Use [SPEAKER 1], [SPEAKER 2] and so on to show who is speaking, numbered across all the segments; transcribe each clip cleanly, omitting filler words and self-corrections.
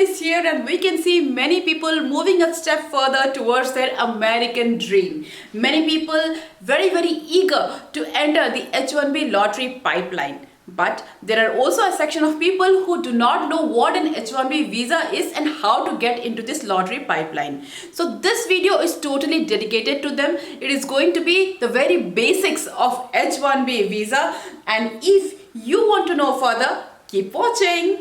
[SPEAKER 1] is here and we can see many people moving a step further towards their American dream. Many people very eager to enter the H1B lottery pipeline. But there are also a section of people who do not know what an H1B visa is and how to get into this lottery pipeline. So this video is totally dedicated to them. It is going to be the very basics of H1B visa, and if you want to know further, keep watching.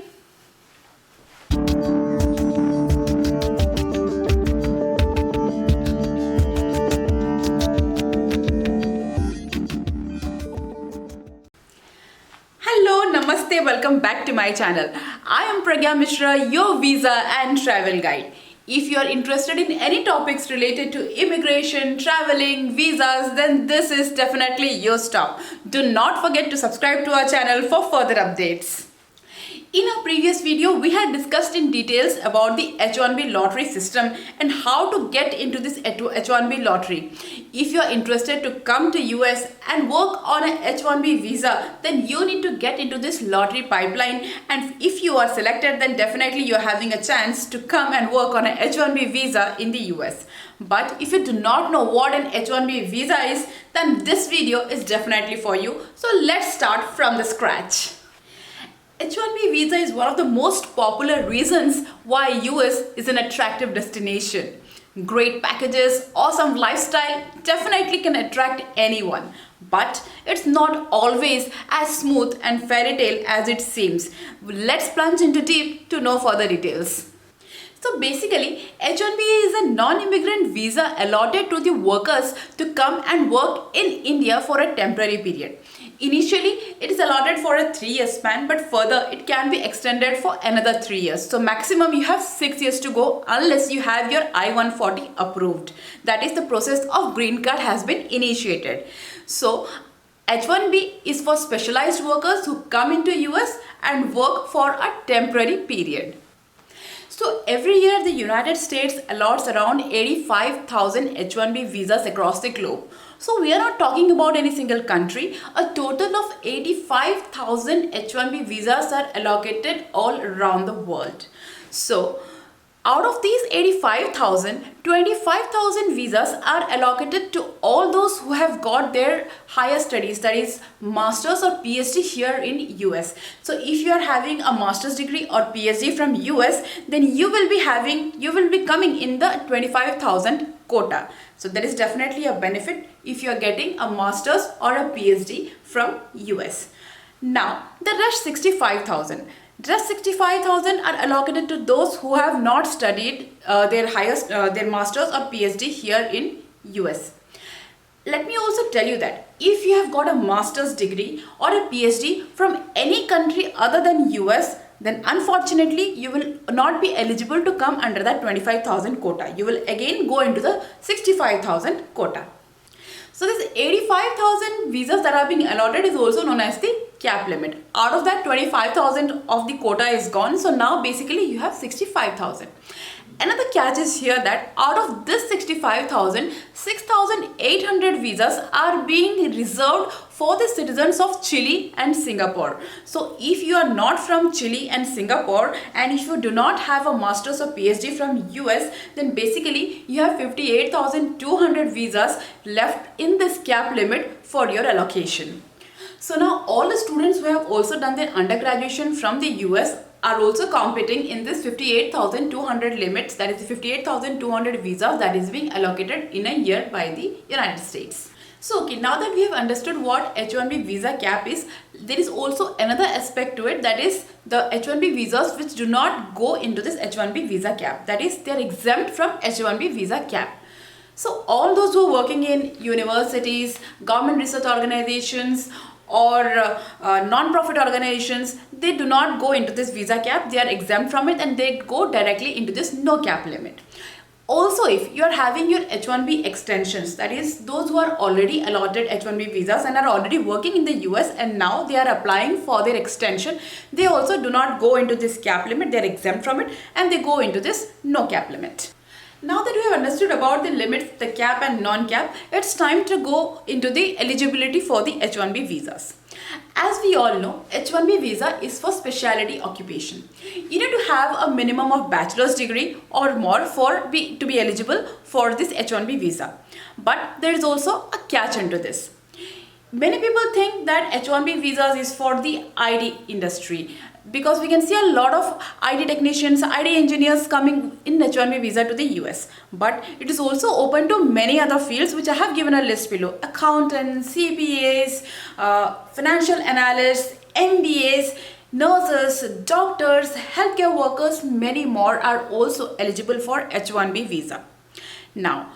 [SPEAKER 1] Hello, namaste, welcome back to my channel. I am Pragnya Mishra, your visa and travel guide. If you are interested in any topics related to immigration, traveling, visas, then this is definitely your stop. Do not forget to subscribe to our channel for further updates. In our previous video, we had discussed in details about the H1B lottery system and how to get into this H1B lottery. If you are interested to come to US and work on a H1B visa, then you need to get into this lottery pipeline, and if you are selected, then definitely you are having a chance to come and work on a H1B visa in the US. But if you do not know what an H1B visa is, then this video is definitely for you. So let's start from the scratch. H1B visa is one of the most popular reasons why US is an attractive destination. Great packages, awesome lifestyle definitely can attract anyone. But it's not always as smooth and fairy tale as it seems. Let's plunge into deep to know further details. So basically, H1B is a non-immigrant visa allotted to the workers to come and work in India for a temporary period. Initially, it is allotted for a 3-year span, but further it can be extended for another 3 years. So maximum you have 6 years to go unless you have your I-140 approved. That is, the process of green card has been initiated. So H1B is for specialized workers who come into US and work for a temporary period. So every year the United States allots around 85,000 H1B visas across the globe. So we are not talking about any single country. A total of 85,000 H1B visas are allocated all around the world. So out of these 85,000, 25,000 visas are allocated to all those who have got their higher studies, that is masters or PhD here in US. So if you are having a master's degree or PhD from US, then you will be coming in the 25,000 quota. So there is definitely a benefit if you are getting a master's or a PhD from US. Now the rest 65,000. Just 65,000 are allocated to those who have not studied their master's or PhD here in US. Let me also tell you that if you have got a master's degree or a PhD from any country other than US, then unfortunately you will not be eligible to come under that 25,000 quota. You will again go into the 65,000 quota. So this 85,000 visas that are being allotted is also known as the cap limit. Out of that, 25,000 of the quota is gone. So now basically you have 65,000. Another catch is here that out of this 65,000, 6,800 visas are being reserved for the citizens of Chile and Singapore. So if you are not from Chile and Singapore, and if you do not have a master's or PhD from US, then basically you have 58,200 visas left in this cap limit for your allocation. So now all the students who have also done their undergraduation from the US are also competing in this 58,200 limits, that is the 58,200 visas that is being allocated in a year by the United States. So okay, now that we have understood what H1B visa cap is, there is also another aspect to it, that is the H1B visas which do not go into this H1B visa cap, that is they are exempt from H1B visa cap. So all those who are working in universities, government research organizations or non-profit organizations, they do not go into this visa cap. They are exempt from it and they go directly into this no cap limit. Also, if you are having your H1B extensions, that is those who are already allotted H1B visas and are already working in the US and now they are applying for their extension, they also do not go into this cap limit. They are exempt from it and they go into this no cap limit. Now that we have understood about the limits, the cap and non-cap, it's time to go into the eligibility for the H1B visas. As we all know, H1B visa is for specialty occupation. You need to have a minimum of bachelor's degree or more to be eligible for this H1B visa. But there is also a catch into this. Many people think that H1B visas is for the IT industry, because we can see a lot of IT technicians, IT engineers coming in H1B visa to the US. But it is also open to many other fields, which I have given a list below. Accountants, CPAs, financial analysts, MBAs, nurses, doctors, healthcare workers, many more are also eligible for H1B visa. Now,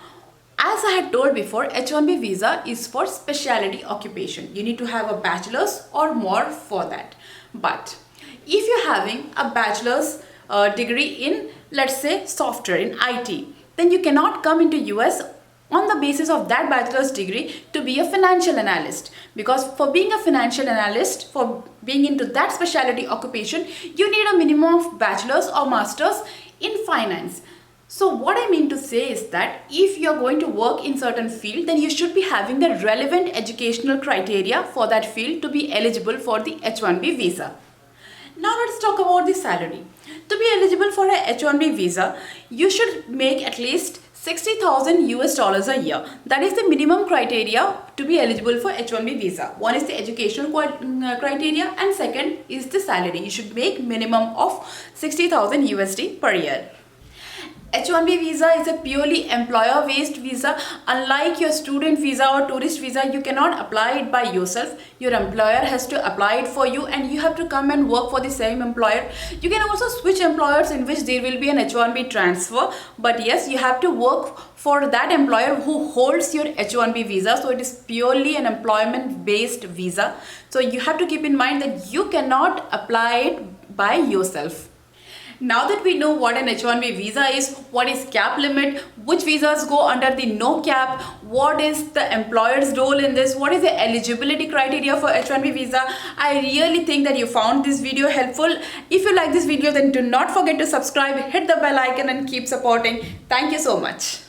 [SPEAKER 1] as I had told before, H1B visa is for specialty occupation. You need to have a bachelor's or more for that. But if you're having a bachelor's degree in, let's say, software, in IT, then you cannot come into US on the basis of that bachelor's degree to be a financial analyst. Because for being a financial analyst, for being into that specialty occupation, you need a minimum of bachelor's or master's in finance. So what I mean to say is that if you're going to work in certain field, then you should be having the relevant educational criteria for that field to be eligible for the H1B visa. Now let's talk about the salary. To be eligible for a H1B visa, you should make at least 60,000 US dollars a year. That is the minimum criteria to be eligible for H1B visa. One is the educational criteria, and second is the salary. You should make minimum of 60,000 USD per year. H1B visa is a purely employer-based visa. Unlike your student visa or tourist visa, you cannot apply it by yourself. Your employer has to apply it for you, and you have to come and work for the same employer. You can also switch employers, in which there will be an H1B transfer. But yes, you have to work for that employer who holds your H1B visa. So it is purely an employment-based visa. So you have to keep in mind that you cannot apply it by yourself. Now that we know what an H1B visa is, what is cap limit, which visas go under the no cap, what is the employer's role in this, what is the eligibility criteria for H1B visa, I really think that you found this video helpful. If you like this video, then do not forget to subscribe, hit the bell icon and keep supporting. Thank you so much.